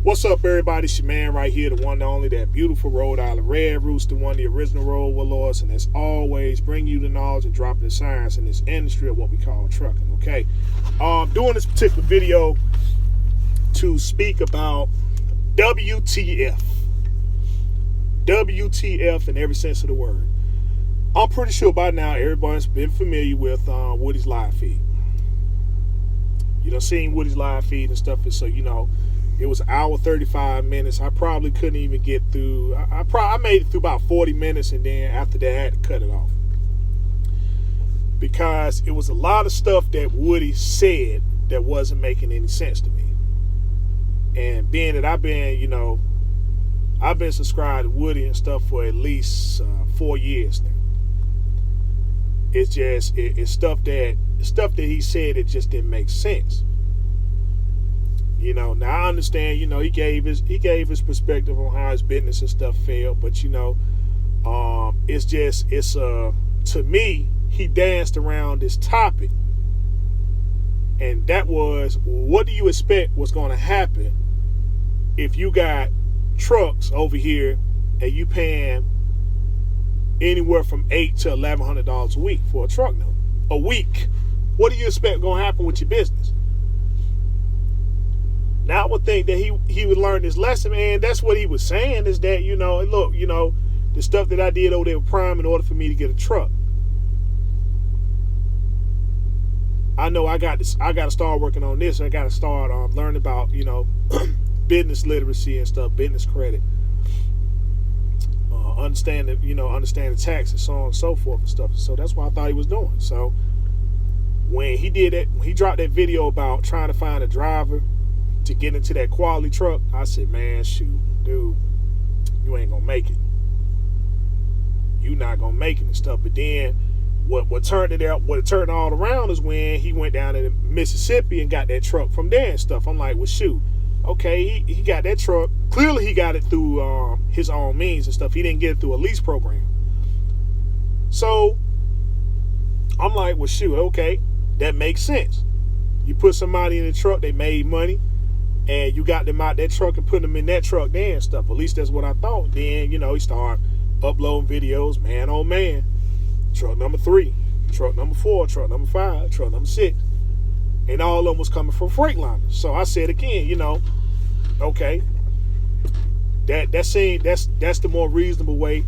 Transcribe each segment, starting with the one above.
What's up, everybody? It's your man right here, the one and only, that beautiful Rhode Island Red Rooster, one of the original road warlords, and as always, bring you the knowledge and dropping the science in this industry of what we call trucking, okay? Doing this particular video to speak about WTF. WTF in every sense of the word. I'm pretty sure by now everybody's been familiar with Woody's Livefeed. You know, seeing Woody's Livefeed and stuff, and so, you know, it was an hour 35 minutes. I probably couldn't even get through. I made it through about 40 minutes, and then after that I had to cut it off because it was a lot of stuff that Woody said that wasn't making any sense to me. And being that I've been subscribed to Woody and stuff for at least 4 years now. It's stuff that he said, it just didn't make sense. You know, now I understand, you know, he gave his perspective on how his business and stuff failed, but you know, to me, he danced around this topic. And that was, what do you expect was going to happen if you got trucks over here and you paying anywhere from $800 to $1,100 a week for a truck note? A week. What do you expect going to happen with your business? Now I would think that he would learn this lesson, man. That's what he was saying, is that, you know, look, you know, the stuff that I did over there with Prime in order for me to get a truck. I know I got to start working on this. I got to start learning about, you know, business literacy and stuff, business credit, understanding tax and so on and so forth and stuff. So that's what I thought he was doing. So when he did that, when he dropped that video about trying to find a driver to get into that quality truck, I said, man, shoot, dude, you ain't gonna make it. You not gonna make it and stuff. But then what turned it all around is when he went down to Mississippi and got that truck from there and stuff. I'm like, well, shoot, okay, he got that truck. Clearly he got it through his own means and stuff. He didn't get it through a lease program. So I'm like, well, shoot, okay, that makes sense. You put somebody in the truck, they made money, and you got them out that truck and put them in that truck there and stuff. At least that's what I thought. Then, you know, he started uploading videos, man, oh man. Truck number 3, truck number 4, truck number 5, truck number 6. And all of them was coming from Freightliners. So I said again, you know, okay, that's the more reasonable way.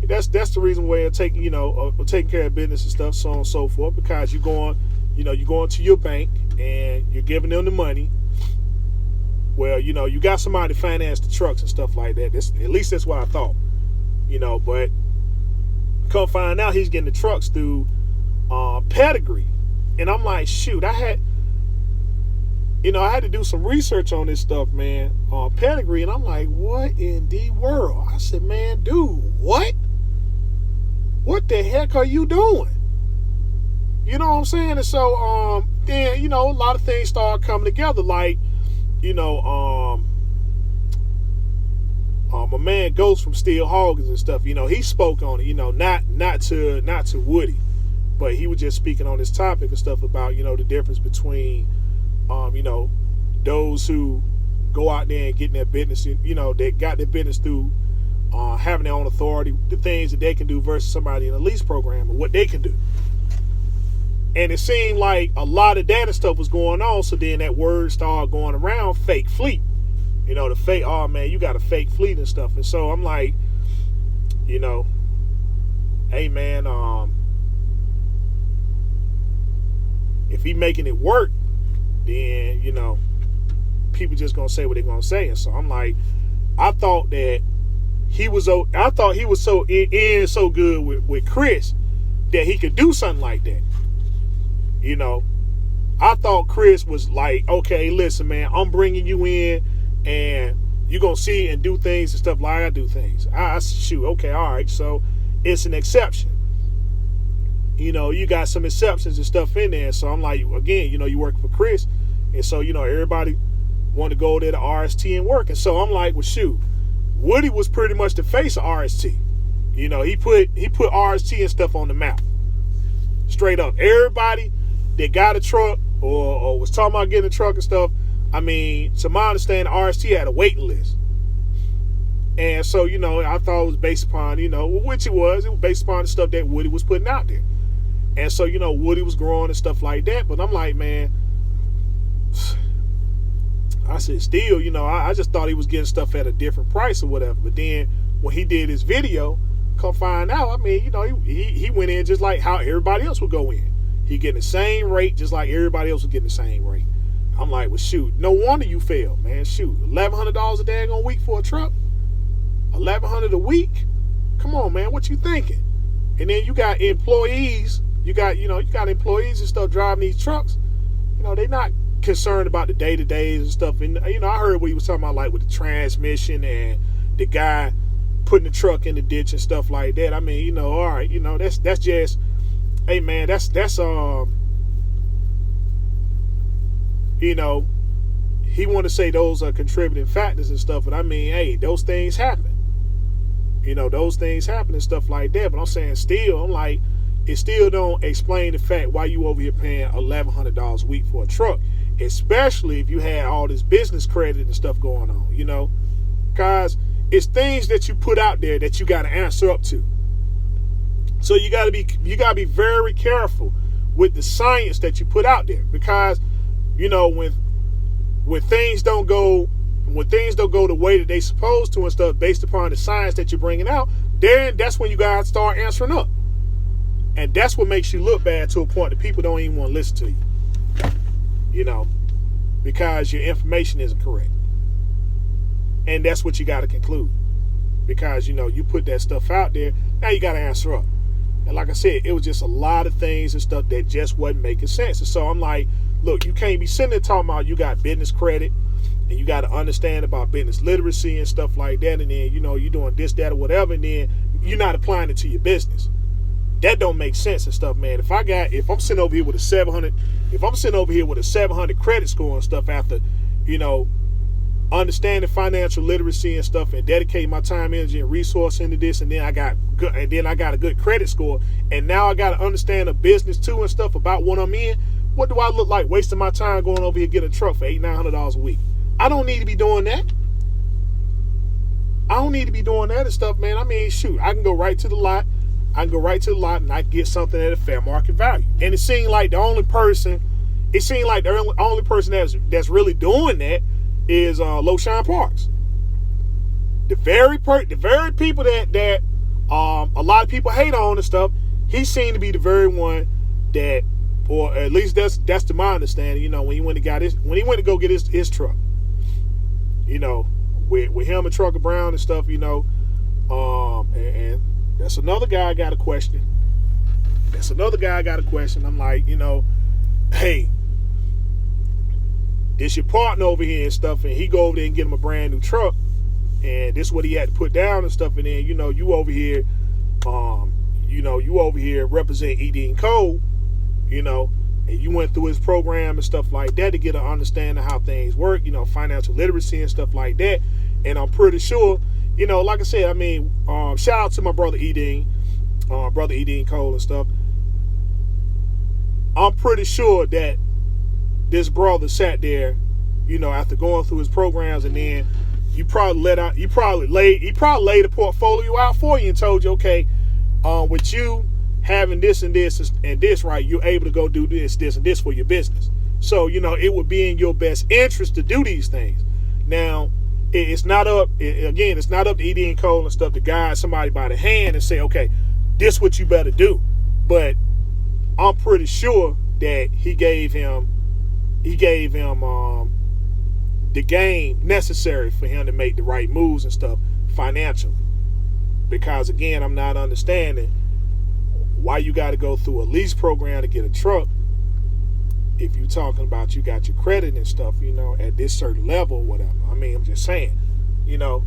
That's the reasonable way of taking, you know, taking care of business and stuff, so on and so forth, because you're going to your bank and you're giving them the money. Well, you know, you got somebody to finance the trucks and stuff like that. At least that's what I thought, you know. But come find out, he's getting the trucks through Pedigree, and I'm like, shoot, I had to do some research on this stuff, man, on Pedigree, and I'm like, what in the world? I said, man, dude, what the heck are you doing? You know what I'm saying? And so then, you know, a lot of things started coming together, like, you know, my man Ghost from Steel Hoggins and stuff, you know, he spoke on it, you know, not to Woody, but he was just speaking on this topic and stuff about, you know, the difference between, you know, those who go out there and getting their business, you know, they got their business through having their own authority, the things that they can do versus somebody in a lease program and what they can do. And it seemed like a lot of that stuff was going on. So then that word started going around, fake fleet. You know, the fake, oh man, you got a fake fleet and stuff. And so I'm like, you know, hey man, if he making it work, then, you know, people just gonna say what they're gonna say. And so I'm like, I thought he was so so good with Chris that he could do something like that. You know, I thought Chris was like, okay, listen, man, I'm bringing you in and you're going to see and do things and stuff like I do things. I shoot, okay, all right, so it's an exception. You know, you got some exceptions and stuff in there. So I'm like, again, you know, you work for Chris. And so, you know, everybody wanted to go there to RST and work. And so I'm like, well, shoot, Woody was pretty much the face of RST. You know, he put RST and stuff on the map. Straight up. Everybody that got a truck or was talking about getting a truck and stuff, I mean, to my understanding, RST had a waiting list. And so, you know, I thought it was based upon, you know, which it was based upon the stuff that Woody was putting out there. And so, you know, Woody was growing and stuff like that. But I'm like, man, I said, still, you know, I just thought he was getting stuff at a different price or whatever. But then when he did his video, come find out, I mean, you know, he went in just like how everybody else would go in. He getting the same rate just like everybody else was getting the same rate. I'm like, well, shoot, no wonder you failed, man. Shoot, $1,100 a daggone week for a truck? $1,100 a week? Come on, man, what you thinking? And then you got employees, you got employees and stuff driving these trucks. You know, they not concerned about the day-to-days and stuff. And, you know, I heard what he was talking about, like with the transmission and the guy putting the truck in the ditch and stuff like that. I mean, you know, all right, you know, that's just, hey, man, that's you know, he want to say those are contributing factors and stuff, but I mean, hey, those things happen. You know, those things happen and stuff like that. But I'm saying still, I'm like, it still don't explain the fact why you over here paying $1,100 a week for a truck, especially if you had all this business credit and stuff going on, you know, because it's things that you put out there that you got to answer up to. So you got to be very careful with the science that you put out there, because, you know, when things don't go the way that they supposed to and stuff based upon the science that you're bringing out, then that's when you got to start answering up. And that's what makes you look bad to a point that people don't even want to listen to you. You know, because your information isn't correct. And that's what you got to conclude. Because, you know, you put that stuff out there, now you got to answer up. And like I said, it was just a lot of things and stuff that just wasn't making sense. And so I'm like, look, you can't be sitting there talking about you got business credit and you got to understand about business literacy and stuff like that. And then, you know, you're doing this, that, or whatever. And then you're not applying it to your business. That don't make sense and stuff, man. If I'm sitting over here with a 700 credit score and stuff after, you know, understanding financial literacy and stuff and dedicating my time, energy, and resource into this, and then I got a good credit score, and now I got to understand a business too and stuff about what I'm in. What do I look like wasting my time going over here getting a truck for $800-900 a week? I don't need to be doing that. I don't need to be doing that and stuff, man. I mean, shoot, I can go right to the lot. And I get something at a fair market value. And it seemed like the only person that's really doing that is Lowshine Parks. The very people that a lot of people hate on and stuff, he seemed to be the very one that, or at least that's to my understanding, you know, when he went to go get his truck, you know, with him and Trucker Brown and stuff, you know, and that's another guy I got a question. I'm like, you know, hey, this your partner over here and stuff, and he go over there and get him a brand new truck, and this is what he had to put down and stuff, and then, you know, you over here represent E.D. and Cole, you know, and you went through his program and stuff like that to get an understanding of how things work, you know, financial literacy and stuff like that. And I'm pretty sure, you know, like I said, I mean, shout out to my brother E.D. and Cole and stuff. I'm pretty sure that this brother sat there, you know, after going through his programs, and then he probably laid a portfolio out for you and told you, okay, with you having this and this and this, right, you're able to go do this and this for your business. So, you know, it would be in your best interest to do these things. Now, it's not up to E.D. and Cole and stuff to guide somebody by the hand and say, okay, this what you better do. But I'm pretty sure that he gave him the game necessary for him to make the right moves and stuff financially. Because again, I'm not understanding why you got to go through a lease program to get a truck if you're talking about you got your credit and stuff, you know, at this certain level or whatever. I mean, I'm just saying, you know.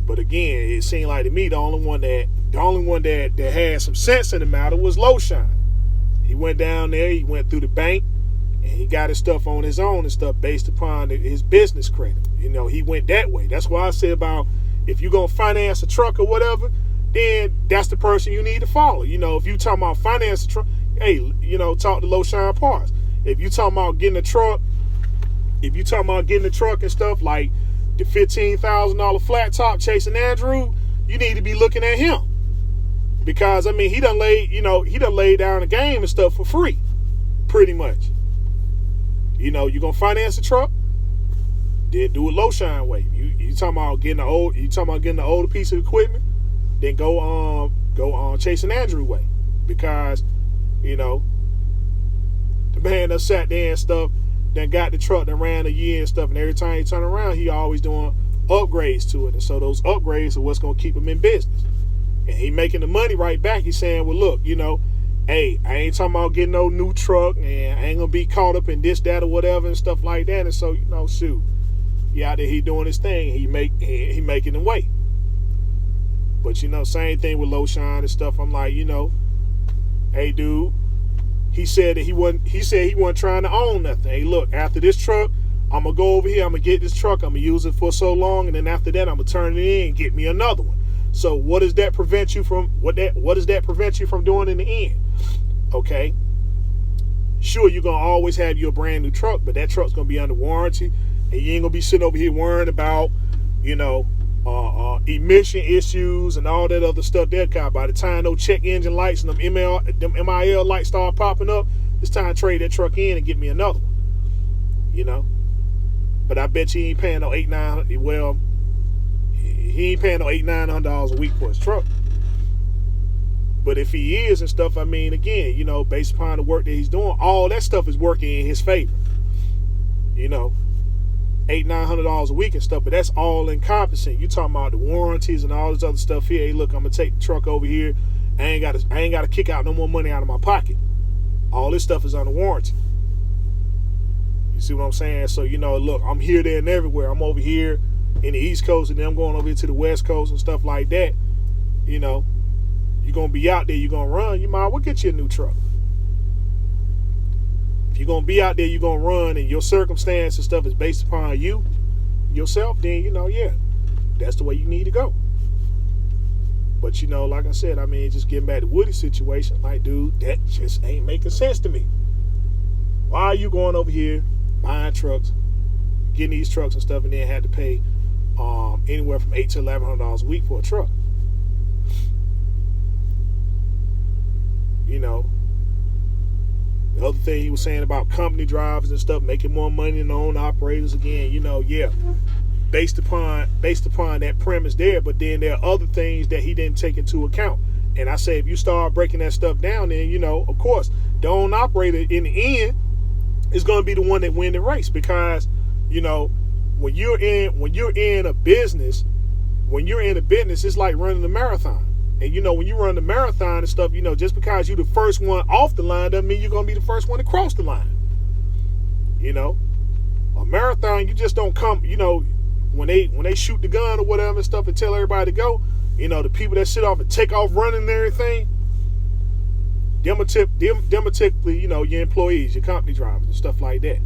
But again, it seemed like to me the only one that had some sense in the matter was Lowshine. He went down there, he went through the bank, and he got his stuff on his own and stuff based upon his business credit. You know, he went that way. That's why I said about if you're going to finance a truck or whatever, then that's the person you need to follow. You know, if you talking about finance a truck, hey, you know, talk to Lowshine Parks. If you talking about getting a truck if you talking about getting the truck and stuff like the $15,000 flat top chasing Andrew, you need to be looking at him. Because I mean, he done laid down the game and stuff for free, pretty much. You know, you gonna finance a truck, then do it low shine way. You talking about getting the older piece of equipment, then go chasing Andrew way. Because, you know, the man that sat there and stuff, then got the truck that ran a year and stuff, and every time he turn around, he always doing upgrades to it. And so those upgrades are what's gonna keep him in business. And he making the money right back. He's saying, well, look, you know, hey, I ain't talking about getting no new truck, and I ain't gonna be caught up in this, that, or whatever and stuff like that. And so, you know, shoot, he out there, he doing his thing. He making the way. But, you know, same thing with low shine and stuff. I'm like, you know, hey, dude, he said he wasn't trying to own nothing. Hey, look, after this truck, I'm gonna go over here, I'm gonna get this truck, I'm gonna use it for so long, and then after that, I'm gonna turn it in and get me another one. So what does that prevent you from what does that prevent you from doing in the end? Okay. Sure, you're gonna always have your brand new truck, but that truck's gonna be under warranty, and you ain't gonna be sitting over here worrying about, you know, emission issues and all that other stuff. That kind. By the time those check engine lights and them MIL lights start popping up, it's time to trade that truck in and get me another one. You know. But I bet you he ain't paying no $800-900. Well, he ain't paying no $800-900 a week for his truck. But if he is and stuff, I mean, again, you know, based upon the work that he's doing, all that stuff is working in his favor. You know, $800-900 a week and stuff, but that's all encompassing. You talking about the warranties and all this other stuff here. Hey, look, I'm gonna take the truck over here. I ain't gotta kick out no more money out of my pocket. All this stuff is under warranty. You see what I'm saying? So, you know, look, I'm here, there, and everywhere. I'm over here in the East Coast, and then I'm going over here to the West Coast and stuff like that. You know, you're going to be out there, you're going to run, you might as well get you a new truck. If you're going to be out there, you're going to run, and your circumstance and stuff is based upon you, yourself, then, you know, yeah, that's the way you need to go. But, you know, like I said, I mean, just getting back to Woody's situation, like, dude, that just ain't making sense to me. Why are you going over here, buying trucks, getting these trucks and stuff, and then had to pay anywhere from $800 to $1,100 a week for a truck? You know, the other thing he was saying about company drivers and stuff making more money than the own operators, again, you know, yeah, based upon that premise there. But then there are other things that he didn't take into account. And I say, if you start breaking that stuff down, then, you know, of course, the own operator in the end is going to be the one that win the race. Because, you know, when you're in a business, it's like running a marathon. And, you know, when you run the marathon and stuff, you know, just because you're the first one off the line doesn't mean you're going to be the first one to cross the line. You know, a marathon, you just don't come, you know, when they shoot the gun or whatever and stuff and tell everybody to go, you know, the people that sit off and take off running and everything, them are typically, you know, your employees, your company drivers and stuff like that.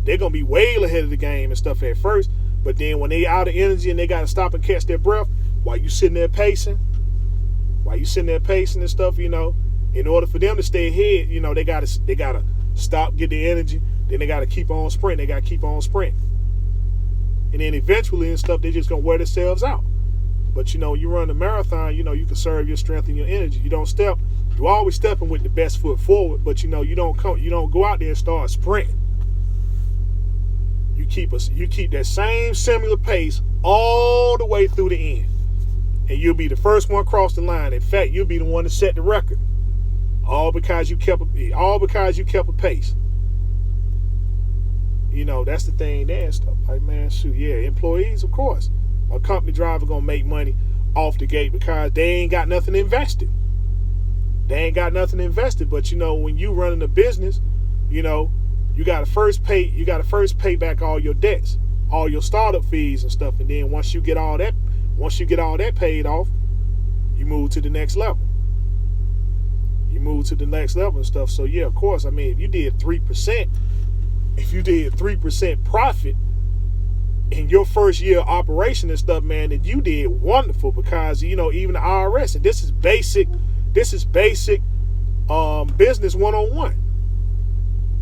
They're going to be way ahead of the game and stuff at first, but then when they out of energy and they got to stop and catch their breath while you sitting there pacing and stuff, you know, in order for them to stay ahead, you know, they gotta stop, get the energy, then they gotta keep on sprinting. And then eventually and stuff, they're just gonna wear themselves out. But, you know, you run a marathon, you know, you conserve your strength and your energy. You always stepping with the best foot forward, but, you know, you don't go out there and start sprinting. You keep that same similar pace all the way through the end. And you'll be the first one across the line. In fact, you'll be the one to set the record. All because you kept a pace. You know, that's the thing there and stuff. Like, man, shoot, yeah, employees, of course. A company driver gonna make money off the gate because they ain't got nothing invested. But, you know, when you running a business, you know, you gotta first pay back all your debts, all your startup fees and stuff. And then once you get all that paid off, you move to the next level. And stuff. So yeah, of course, I mean, if you did 3% profit in your first year of operation and stuff, man, then you did wonderful. Because, you know, even the IRS, and this is basic business 101.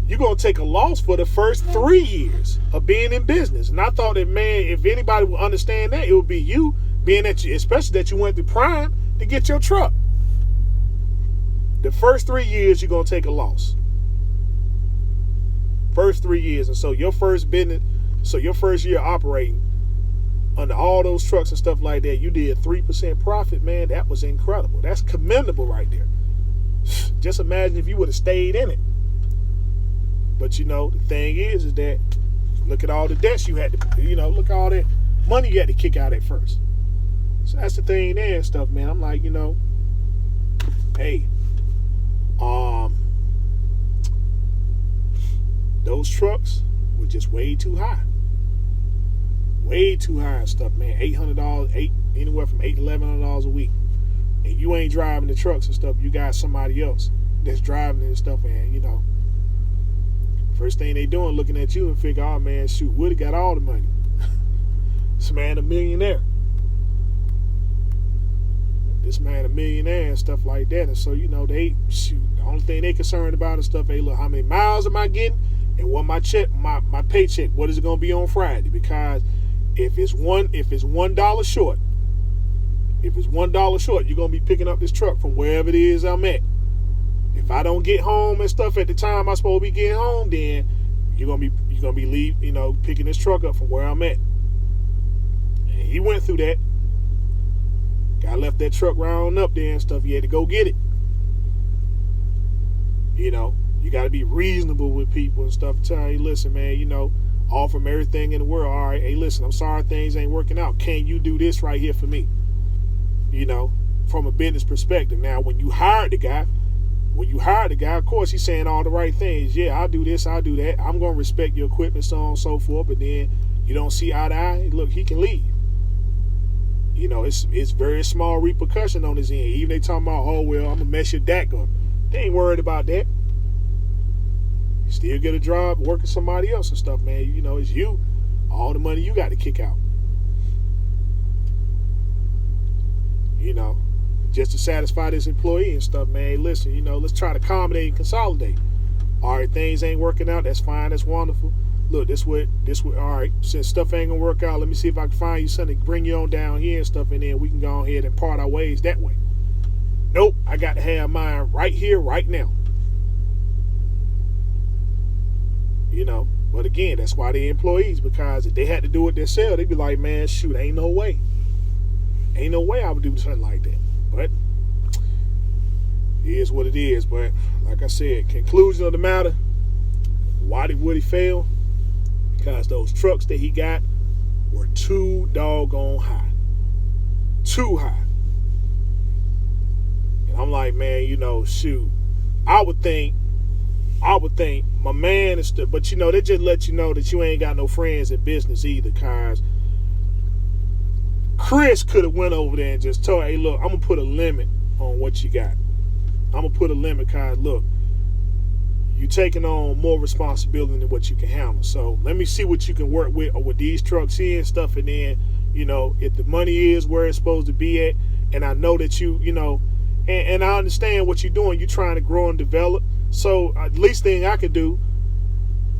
you're going to take a loss for the first 3 years of being in business. And I thought that, man, if anybody would understand that, it would be you, being that you, especially that you went through Prime to get your truck. The first 3 years, you're going to take a loss. First 3 years. And so your first business, so your first year operating under all those trucks and stuff like that, you did 3% profit, man. That was incredible. That's commendable right there. Just imagine if you would have stayed in it. But, you know, the thing is that look at all the debts you had to, you know, look at all that money you had to kick out at first. So that's the thing there and stuff, man. I'm like, you know, hey, those trucks were just way too high. Way too high and stuff, man. $800, anywhere from $800 to $1,100 a week. And you ain't driving the trucks and stuff. You got somebody else that's driving it and stuff, and, you know, first thing they doing, looking at you and figure, oh, man, shoot, Woody got all the money. This man a millionaire. This man a millionaire and stuff like that. And so, you know, they, shoot, the only thing they concerned about and stuff, hey, look, how many miles am I getting? And what my check, my paycheck, what is it going to be on Friday? Because if it's $1 short, you're going to be picking up this truck from wherever it is I'm at. If I don't get home and stuff at the time I'm supposed to be getting home, then you're gonna be picking this truck up from where I'm at. And he went through that. Guy left that truck round up there and stuff. He had to go get it. You know, you got to be reasonable with people and stuff. Tell you, listen, man, you know, offer them everything in the world. All right, hey, listen, I'm sorry things ain't working out. Can you do this right here for me? You know, from a business perspective. Now, when you hired the guy, of course, he's saying all the right things. Yeah, I'll do this, I'll do that. I'm going to respect your equipment, so on and so forth. But then you don't see eye to eye. Look, he can leave. You know, it's very small repercussion on his end. Even they talking about, oh, well, I'm going to mess your DAC up. They ain't worried about that. You still get a job working somebody else and stuff, man. You know, it's you. All the money you got to kick out. You know, just to satisfy this employee and stuff, man. Listen, you know, let's try to accommodate and consolidate. All right, things ain't working out. That's fine. That's wonderful. Look, this what. All right, since stuff ain't gonna work out, let me see if I can find you something to bring you on down here and stuff, and then we can go ahead and part our ways that way. Nope, I got to have mine right here, right now. You know, but again, that's why they're employees, because if they had to do it themselves, they'd be like, man, shoot, ain't no way. Ain't no way I would do something like that. But it is what it is. But like I said, conclusion of the matter, why did Woody fail? Because those trucks that he got were too doggone high. Too high. And I'm like, man, you know, shoot, I would think my man is but you know, they just let you know that you ain't got no friends in business either, cause Chris could have went over there and just told, hey, look, I'm going to put a limit on what you got. I'm going to put a limit, because, look, you're taking on more responsibility than what you can handle. So let me see what you can work with or with these trucks here and stuff. And then, you know, if the money is where it's supposed to be at, and I know that you know, and I understand what you're doing. You're trying to grow and develop. So at least thing I could do,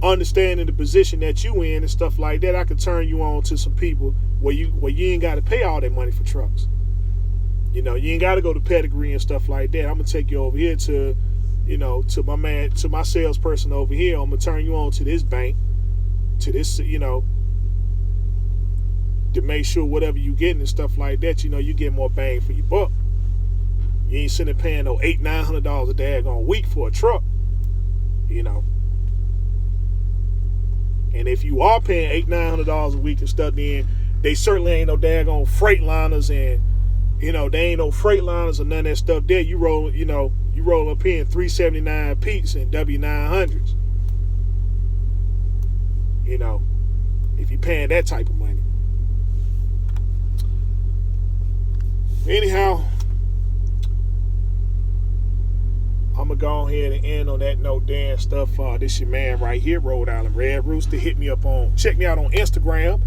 understanding the position that you in and stuff like that, I could turn you on to some people where you ain't got to pay all that money for trucks. You know, you ain't got to go to Pedigree and stuff like that. I'm gonna take you over here to, you know, to my man, to my salesperson over here. I'm gonna turn you on to this bank, to this, you know, to make sure whatever you getting and stuff like that, you know, you get more bang for your buck. You ain't sitting there paying no $800-900 a daggone week for a truck, you know. And if you are paying $800-900 a week and stuff, then they certainly ain't no daggone Freightliners, and you know, they ain't no Freightliners or none of that stuff there. You roll up in 379 Pete's and W900s. You know, if you're paying that type of money. Anyhow, I'm going to go ahead and end on that note there and stuff. This your man right here, Rhode Island Red Rooster. Check me out on Instagram,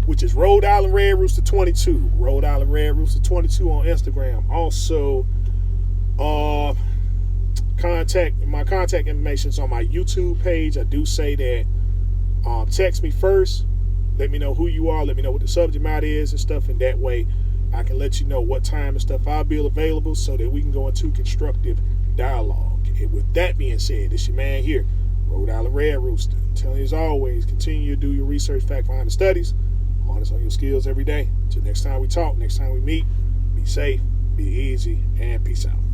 which is Rhode Island Red Rooster 22. Rhode Island Red Rooster 22 on Instagram. Also, contact information is on my YouTube page. I do say that text me first. Let me know who you are. Let me know what the subject matter is and stuff. And that way I can let you know what time and stuff I'll be available so that we can go into constructive dialogue. And with that being said, it's your man here, Rhode Island Red Rooster. I'm telling you as always, continue to do your research, fact find, and studies. Harness on your skills every day. Until next time we talk, next time we meet, be safe, be easy, and peace out.